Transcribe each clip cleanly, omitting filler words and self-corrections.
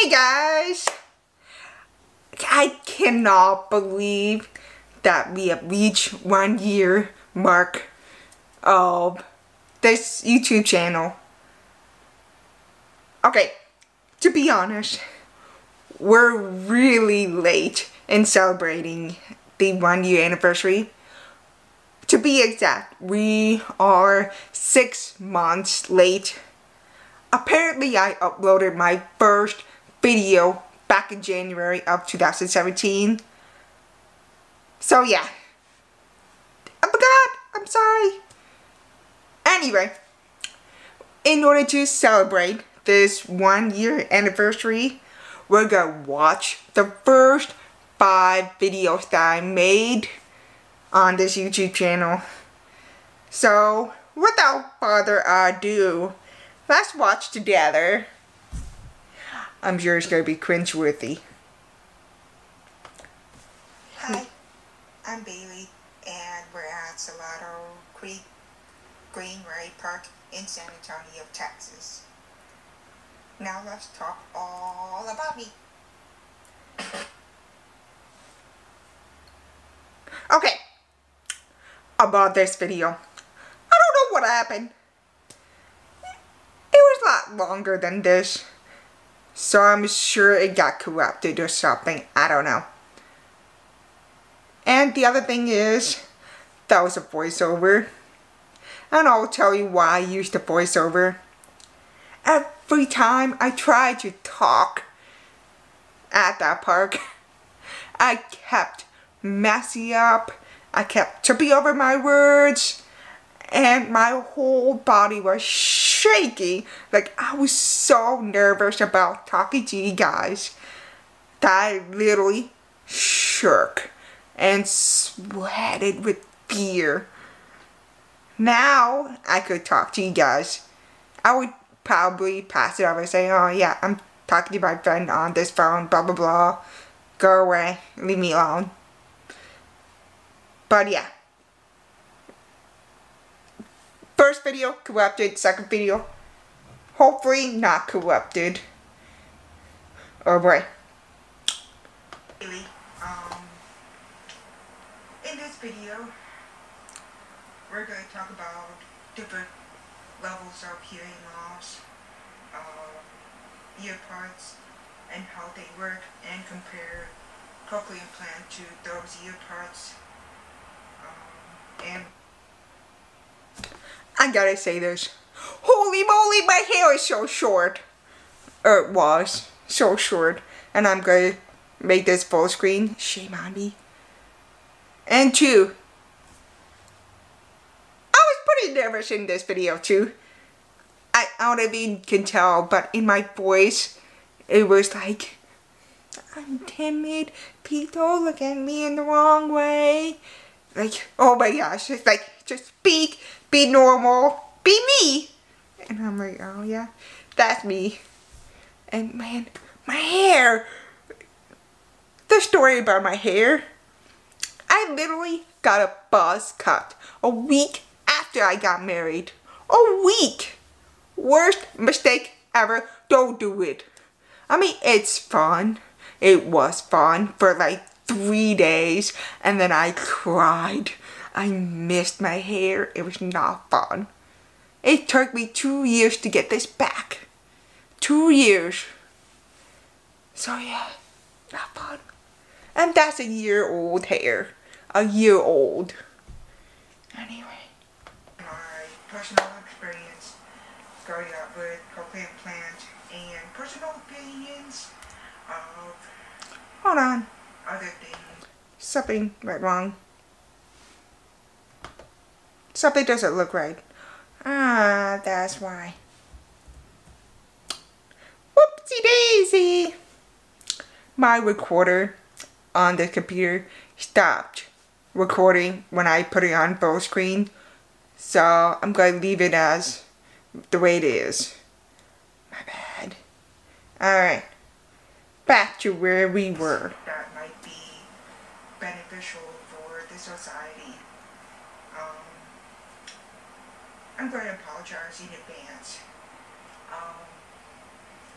Hey guys! I cannot believe that we have reached 1 year mark of this YouTube channel. Okay, to be honest, we're really late in celebrating the 1 year anniversary. To be exact, we are 6 months late. Apparently I uploaded my first video back in January of 2017. So yeah. I forgot. I'm sorry. Anyway, in order to celebrate this 1 year anniversary, we're gonna watch the first 5 videos that I made on this YouTube channel. So, without further ado, let's watch together. I'm sure it's gonna be cringe-worthy. Hi, I'm Bailey, and we're at Salado Creek Greenway Park in San Antonio, Texas. Now let's talk all about me. Okay, about this video. I don't know what happened. It was a lot longer than this, so I'm sure it got corrupted or something. I don't know. And the other thing is, that was a voiceover. And I'll tell you why I used the voiceover. Every time I tried to talk at that park, I kept messing up. I kept tripping over my words. And my whole body was shaking. Like, I was so nervous about talking to you guys that I literally shook and sweated with fear. Now, I could talk to you guys. I would probably pass it off and say, oh yeah, I'm talking to my friend on this phone, blah blah blah. Go away, leave me alone. But yeah. First video, corrupted. Second video, hopefully not corrupted. Oh boy. In this video, we're going to talk about different levels of hearing loss, ear parts, and how they work, and compare cochlear implant to those ear parts. And I gotta say this. Holy moly, my hair is so short. Or it was so short. And I'm gonna make this full screen. Shame on me. And 2. I was pretty nervous in this video too. I don't even can tell, but in my voice, it was like, I'm timid. People look at me in the wrong way. Like, oh my gosh, it's like, just speak, be normal, be me. And I'm like, oh yeah, that's me. And man, my hair. The story about my hair. I literally got a buzz cut a week after I got married. A week. Worst mistake ever. Don't do it. I mean, it's fun. It was fun for like 3 days, and then I cried. I missed my hair. It was not fun. It took me 2 years to get this back. 2 years. So yeah, not fun. And that's a year-old hair. A year old. Anyway. My personal experience growing up with cochlear implant and personal opinions of, hold on, other things. Something went wrong. Something doesn't look right. Ah, that's why. Whoopsie daisy! My recorder on the computer stopped recording when I put it on full screen. So I'm going to leave it as the way it is. My bad. Alright. Back to where we were. That might be beneficial for the society. I'm going to apologize in advance.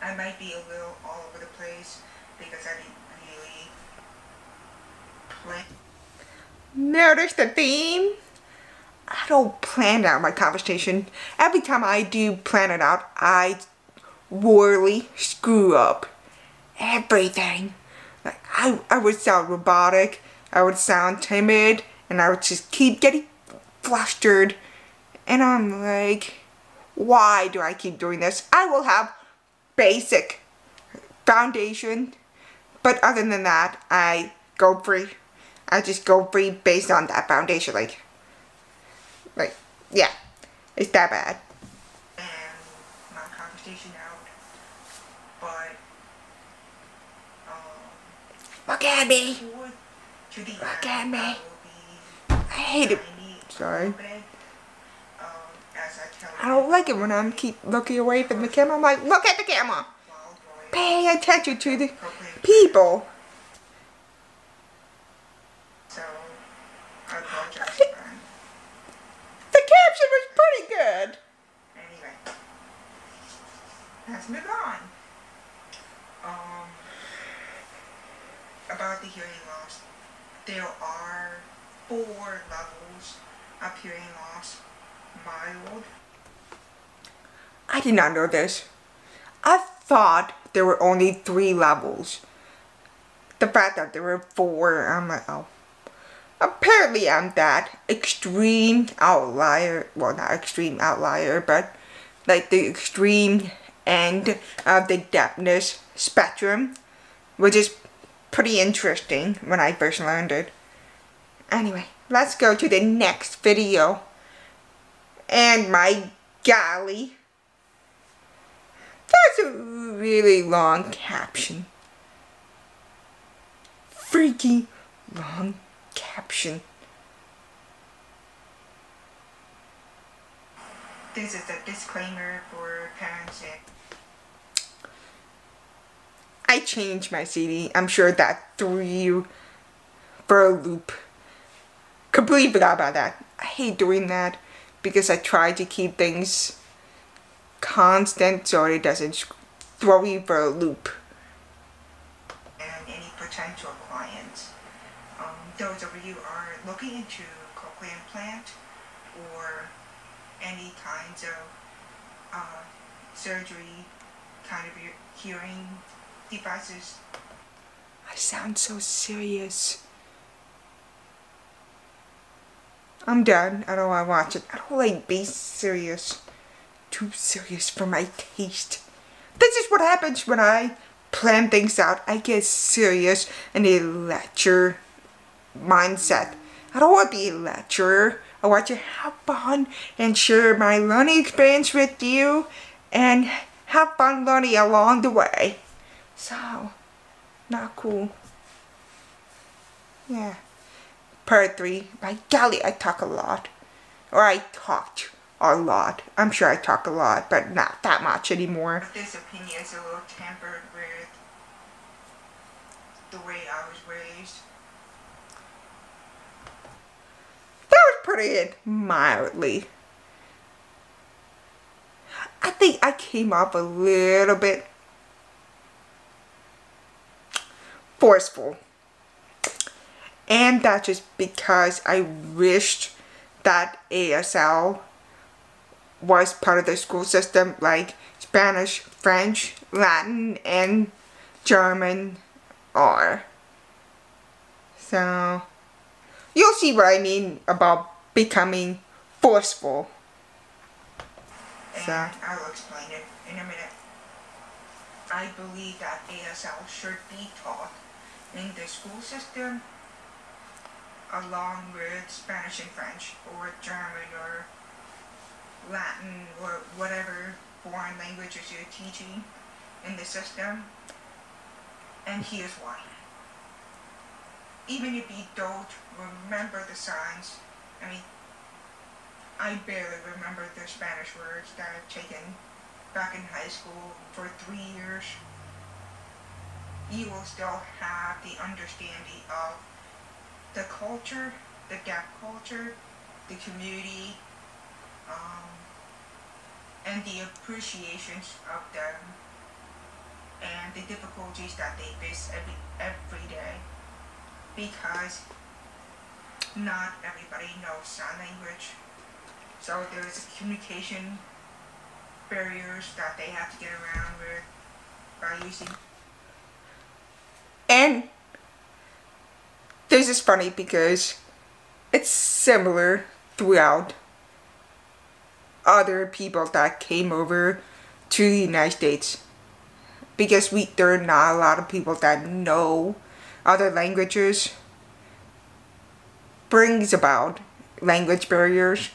I might be a little all over the place because I didn't really plan. Notice the theme? I don't plan out my conversation. Every time I do plan it out, I royally screw up everything. Like I would sound robotic, I would sound timid, and I would just keep getting flustered. And I'm like, why do I keep doing this? I will have basic foundation, but other than that, I go free. I just go free based on that foundation. Like, yeah, it's that bad. And my conversation out, but look at me. Look at me. I hate it. Sorry. I don't like it when I'm keep looking away from the camera. I'm like, look at the camera. Pay attention to the people. So, I apologize. The caption was pretty good. Anyway, let's move on. About the hearing loss, there are 4 levels of hearing loss. Mild. I did not know this. I thought there were only 3 levels. The fact that there were 4, I'm like, oh. Apparently I'm that extreme outlier. Well, not extreme outlier, but like the extreme end of the deafness spectrum, which is pretty interesting when I first learned it. Anyway, let's go to the next video. And my golly, that's a really long caption. Freaking long caption. This is a disclaimer for parents. I changed my CD. I'm sure that threw you for a loop. Completely forgot about that. I hate doing that because I try to keep things constant so it doesn't throw you for a loop. And any potential clients. Those of you are looking into cochlear implant or any kinds of surgery, kind of hearing devices. I sound so serious. I'm done. I don't want to watch it. I don't like being serious. Too serious for my taste. This is what happens when I plan things out. I get serious and a lecture mindset. I don't want to be a lecturer. I want to have fun and share my learning experience with you and have fun learning along the way. So, not cool. Yeah. Part 3. By golly, I talk a lot. Or I talked a lot. I'm sure I talk a lot, but not that much anymore. This opinion is a little tempered with the way I was raised. That was putting it mildly. I think I came up a little bit forceful. And that's just because I wished that ASL was part of the school system, like Spanish, French, Latin, and German are. So, you'll see what I mean about becoming forceful. And so, I will explain it in a minute. I believe that ASL should be taught in the school system along with Spanish and French, or German, or Latin, or whatever foreign languages you're teaching in the system. And here's why. Even if you don't remember the signs, I mean, I barely remember the Spanish words that I've taken back in high school for 3 years. You will still have the understanding of the culture, the deaf culture, the community, and the appreciations of them and the difficulties that they face every day, because not everybody knows sign language. So there's communication barriers that they have to get around with by using. And this is funny because it's similar throughout other people that came over to the United States, because there are not a lot of people that know other languages. Brings about language barriers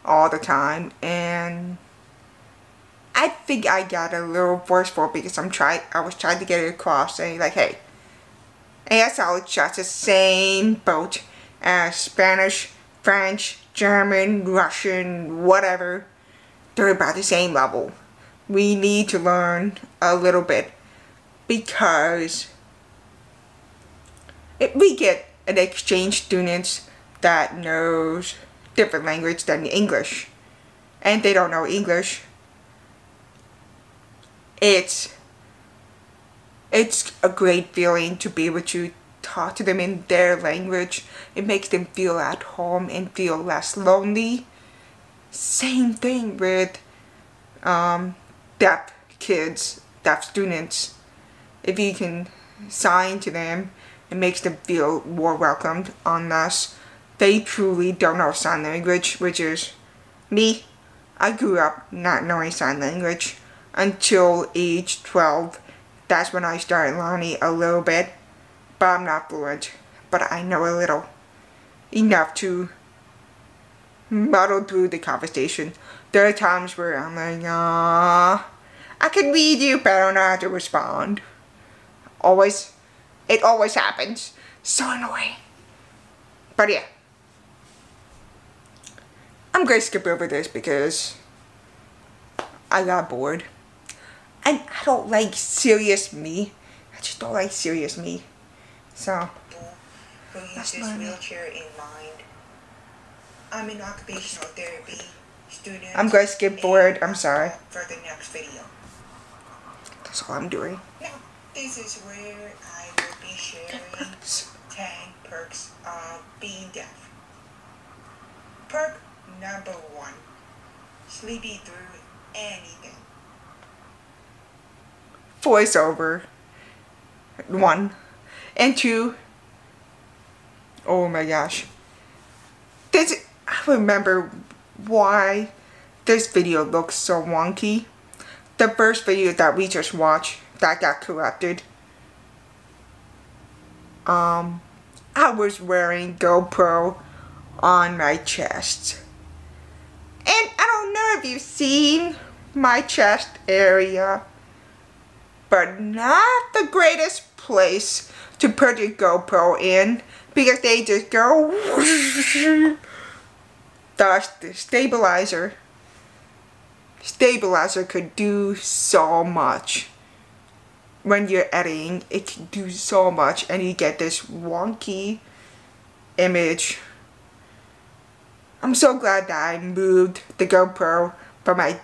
all the time, and I think I got a little forceful because I was trying to get it across, saying like, hey, ASL is just the same boat as Spanish, French, German, Russian, whatever. They're about the same level. We need to learn a little bit, because if we get an exchange students that knows different language than English, and they don't know English, it's a great feeling to be able to talk to them in their language. It makes them feel at home and feel less lonely. Same thing with deaf kids, deaf students. If you can sign to them, it makes them feel more welcomed, unless they truly don't know sign language, which is me. I grew up not knowing sign language until age 12. That's when I started learning a little bit, but I'm not fluent, but I know a little. Enough to muddle through the conversation. There are times where I'm like, I can read you, but I don't know how to respond. It always happens. So annoying. But yeah. I'm going to skip over this because I got bored. And I don't like serious me. I just don't like serious me. So, who use this wheelchair in mind. I'm an occupational therapy student. I'm going to skip forward. I'm sorry. For the next video. That's all I'm doing. Now, this is where I will be sharing 10 perks of being deaf. Perk number 1. Sleepy through anything. Voiceover. 1. And 2. Oh my gosh. I remember why this video looks so wonky. The first video that we just watched that got corrupted. I was wearing GoPro on my chest. And I don't know if you've seen my chest area, but not the greatest place to put your GoPro in, because they just go the stabilizer could do so much. When you're editing, it can do so much, and you get this wonky image. I'm so glad that I moved the GoPro from my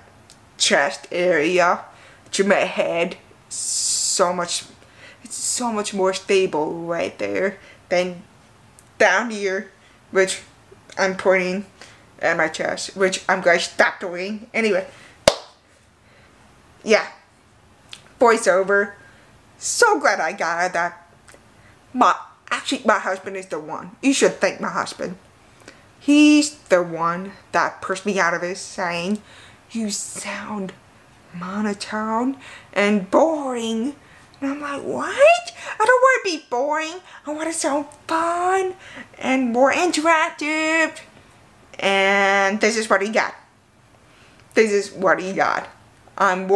chest area to my head. It's so much more stable right there than down here, which I'm pointing at my chest, which I'm going to stop doing. Anyway, yeah, voiceover. So glad I got that. Actually, my husband is the one. You should thank my husband. He's the one that pushed me out of it, saying, you sound monotone and boring. And I'm like, what? I don't want to be boring. I want to sound fun and more interactive. And this is what he got. This is what he got. I'm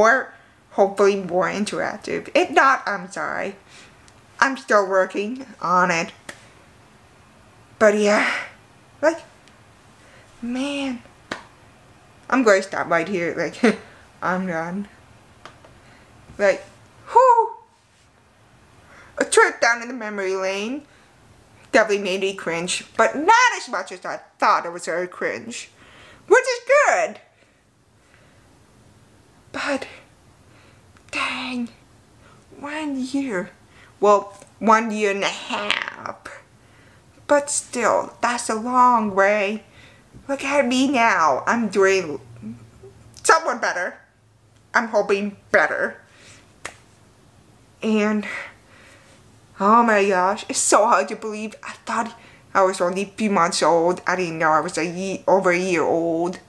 hopefully more interactive. If not, I'm sorry. I'm still working on it. But yeah, like, man, I'm going to stop right here. Like, I'm done. Like, whoo! A trip down in the memory lane definitely made me cringe, but not as much as I thought it was very cringe, which is good. But, dang, 1 year. Well, 1 year and a half. But still, that's a long way. Look at me now. I'm doing somewhat better. I'm hoping better. And oh my gosh, it's so hard to believe. I thought I was only a few months old. I didn't know I was over a year old.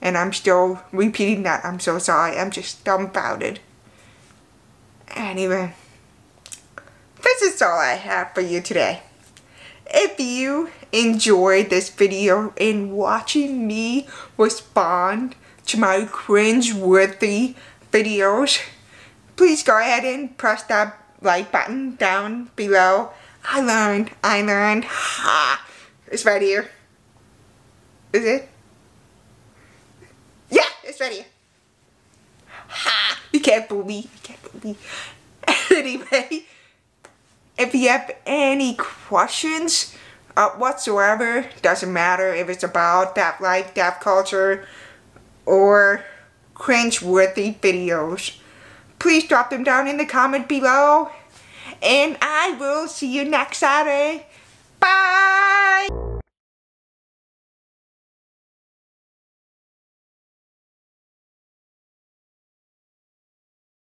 And I'm still repeating that. I'm so sorry. I'm just dumbfounded. Anyway, this is all I have for you today. If you enjoyed this video and watching me respond to my cringe-worthy videos, please go ahead and press that like button down below. I learned. Ha! It's right here. Is it? Yeah, it's right here. Ha! You can't fool me. You can't fool me. Anyway, if you have any questions whatsoever, doesn't matter if it's about deaf life, deaf culture, or cringe-worthy videos, please drop them down in the comment below. And I will see you next Saturday. Bye!